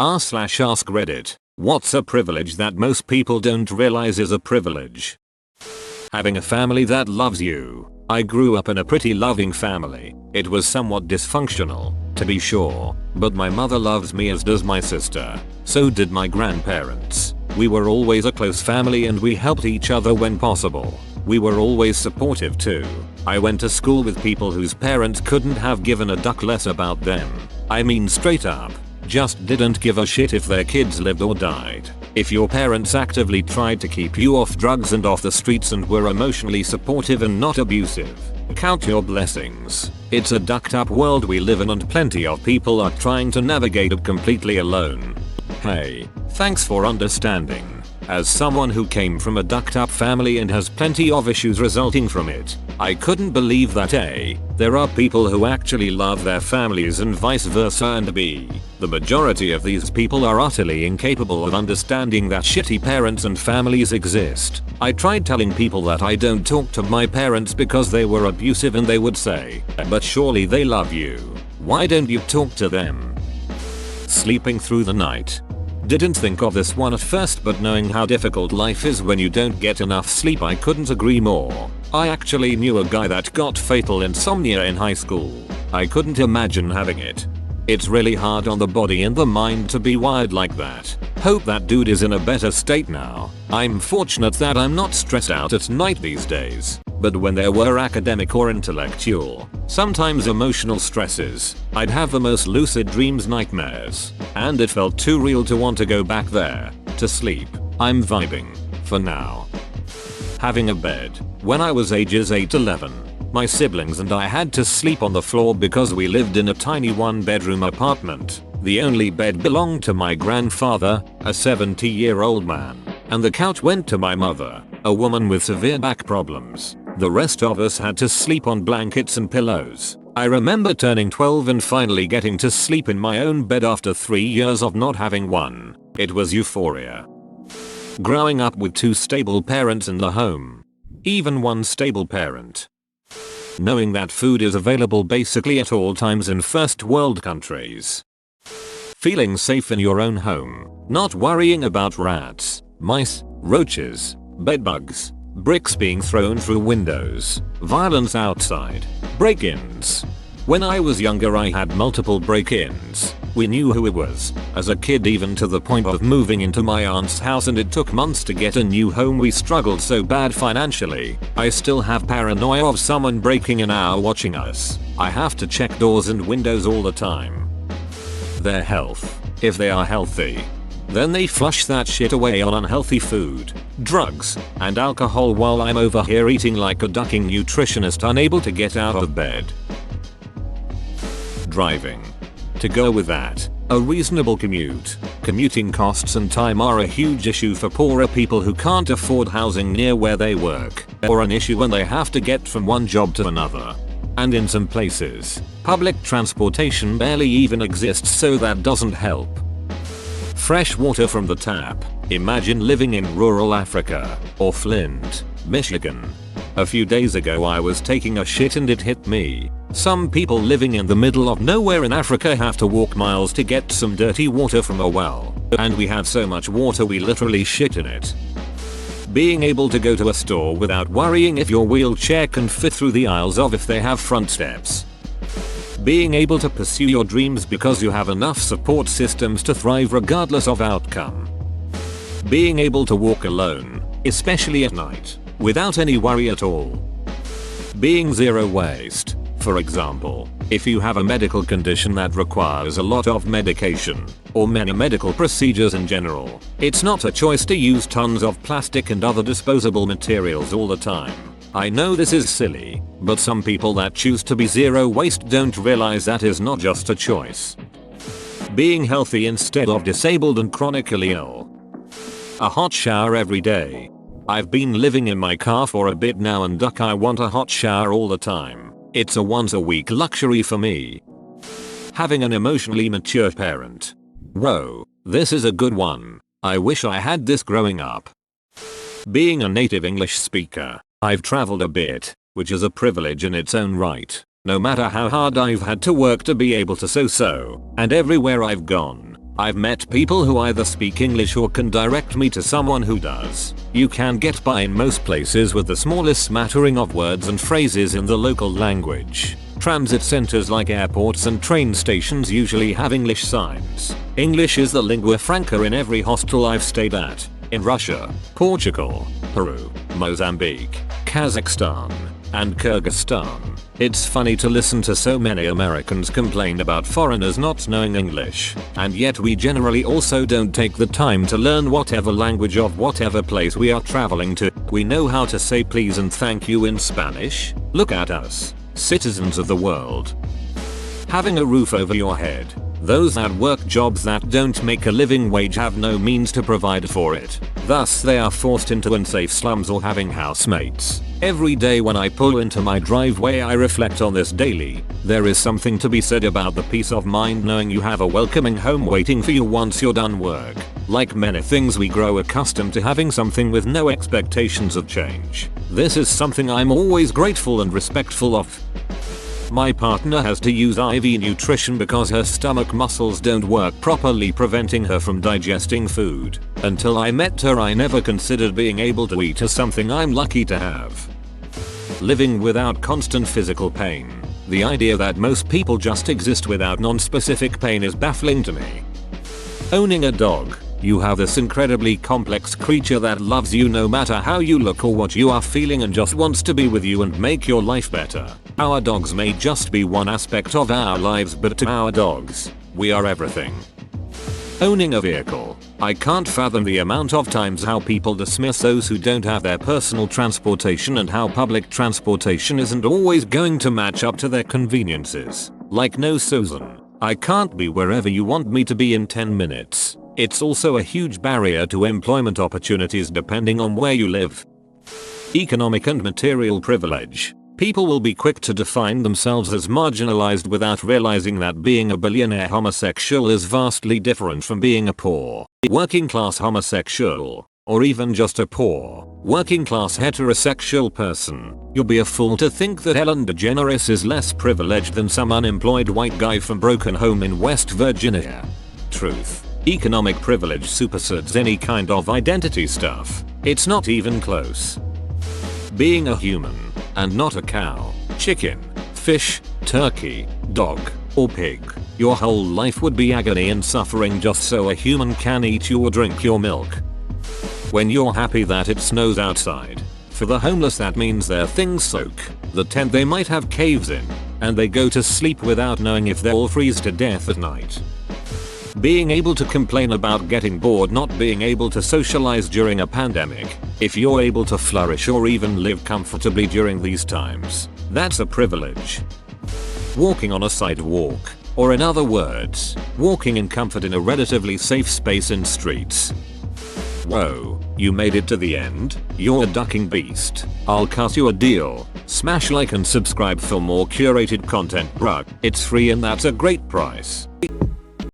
r/ask Reddit. What's a privilege that most people don't realize is a privilege? Having a family that loves you. I grew up in a pretty loving family. It was somewhat dysfunctional, to be sure, but my mother loves me as does my sister. So did my grandparents. We were always a close family and we helped each other when possible. We were always supportive too. I went to school with people whose parents couldn't have given a duck less about them. I mean straight up. Just didn't give a shit if their kids lived or died. If your parents actively tried to keep you off drugs and off the streets and were emotionally supportive and not abusive, count your blessings. It's a ducked up world we live in and plenty of people are trying to navigate it completely alone. Hey, thanks for understanding. As someone who came from a ducked up family and has plenty of issues resulting from it, I couldn't believe that A, there are people who actually love their families and vice versa, and B, the majority of these people are utterly incapable of understanding that shitty parents and families exist. I tried telling people that I don't talk to my parents because they were abusive and they would say, but surely they love you. Why don't you talk to them? Sleeping through the night. Didn't think of this one at first, but knowing how difficult life is when you don't get enough sleep, I couldn't agree more. I actually knew a guy that got fatal insomnia in high school. I couldn't imagine having it. It's really hard on the body and the mind to be wired like that. Hope that dude is in a better state now. I'm fortunate that I'm not stressed out at night these days. But when there were academic or intellectual, sometimes emotional stresses, I'd have the most lucid dreams, nightmares, and it felt too real to want to go back there to sleep. I'm vibing for now. Having a bed. When I was ages 8-11, my siblings and I had to sleep on the floor because we lived in a tiny one-bedroom apartment. The only bed belonged to my grandfather, a 70-year-old man, and the couch went to my mother, a woman with severe back problems. The rest of us had to sleep on blankets and pillows. I remember turning 12 and finally getting to sleep in my own bed after 3 years of not having one. It was euphoria. Growing up with 2 stable parents in the home. Even one stable parent. Knowing that food is available basically at all times in first world countries. Feeling safe in your own home. Not worrying about rats, mice, roaches, bedbugs, bricks being thrown through windows, violence outside, break-ins. When I was younger I had multiple break-ins. We knew who it was, as a kid, even to the point of moving into my aunt's house, and it took months to get a new home. We struggled so bad financially. I still have paranoia of someone breaking in or watching us. I have to check doors and windows all the time. Their health. If they are healthy, then they flush that shit away on unhealthy food, drugs, and alcohol, while I'm over here eating like a ducking nutritionist, unable to get out of bed. Driving. To go with that, a reasonable commute. Commuting costs and time are a huge issue for poorer people who can't afford housing near where they work, or an issue when they have to get from one job to another. And in some places, public transportation barely even exists, so that doesn't help. Fresh water from the tap. Imagine living in rural Africa, or Flint, Michigan. A few days ago I was taking a shit and it hit me. Some people living in the middle of nowhere in Africa have to walk miles to get some dirty water from a well. And we have so much water we literally shit in it. Being able to go to a store without worrying if your wheelchair can fit through the aisles of if they have front steps. Being able to pursue your dreams because you have enough support systems to thrive regardless of outcome. Being able to walk alone, especially at night, without any worry at all. Being zero waste. For example, if you have a medical condition that requires a lot of medication, or many medical procedures in general, it's not a choice to use tons of plastic and other disposable materials all the time. I know this is silly, but some people that choose to be zero waste don't realize that is not just a choice. Being healthy instead of disabled and chronically ill. A hot shower every day. I've been living in my car for a bit now and I want a hot shower all the time. It's a once a week luxury for me. Having an emotionally mature parent. Whoa, this is a good one. I wish I had this growing up. Being a native English speaker. I've traveled a bit, which is a privilege in its own right. No matter how hard I've had to work to be able to and everywhere I've gone, I've met people who either speak English or can direct me to someone who does. You can get by in most places with the smallest smattering of words and phrases in the local language. Transit centers like airports and train stations usually have English signs. English is the lingua franca in every hostel I've stayed at. In Russia, Portugal, Peru, Mozambique, Kazakhstan, and Kyrgyzstan. It's funny to listen to so many Americans complain about foreigners not knowing English, and yet we generally also don't take the time to learn whatever language of whatever place we are traveling to. We know how to say please and thank you in Spanish. Look at us, citizens of the world. Having a roof over your head. Those that work jobs that don't make a living wage have no means to provide for it. Thus they are forced into unsafe slums or having housemates. Every day when I pull into my driveway I reflect on this daily. There is something to be said about the peace of mind knowing you have a welcoming home waiting for you once you're done work. Like many things we grow accustomed to having something with no expectations of change. This is something I'm always grateful and respectful of. My partner has to use IV nutrition because her stomach muscles don't work properly, preventing her from digesting food. Until I met her I never considered being able to eat as something I'm lucky to have. Living without constant physical pain. The idea that most people just exist without non-specific pain is baffling to me. Owning a dog. You have this incredibly complex creature that loves you no matter how you look or what you are feeling and just wants to be with you and make your life better. Our dogs may just be one aspect of our lives, but to our dogs, we are everything. Owning a vehicle. I can't fathom the amount of times how people dismiss those who don't have their personal transportation and how public transportation isn't always going to match up to their conveniences. Like no Susan, I can't be wherever you want me to be in 10 minutes. It's also a huge barrier to employment opportunities depending on where you live. Economic and material privilege. People will be quick to define themselves as marginalized without realizing that being a billionaire homosexual is vastly different from being a poor, working class homosexual, or even just a poor, working class heterosexual person. You'll be a fool to think that Ellen DeGeneres is less privileged than some unemployed white guy from broken home in West Virginia. Truth. Economic privilege supersedes any kind of identity stuff. It's not even close. Being a human, and not a cow, chicken, fish, turkey, dog, or pig, your whole life would be agony and suffering just so a human can eat you or drink your milk. When you're happy that it snows outside. For the homeless that means their things soak, the tent they might have caves in, and they go to sleep without knowing if they'll freeze to death at night. Being able to complain about getting bored, not being able to socialize during a pandemic. If you're able to flourish or even live comfortably during these times, that's a privilege. Walking on a sidewalk, or in other words, walking in comfort in a relatively safe space in streets. Whoa, you made it to the end? You're a ducking beast. I'll cut you a deal. Smash like and subscribe for more curated content, bruh. It's free and that's a great price.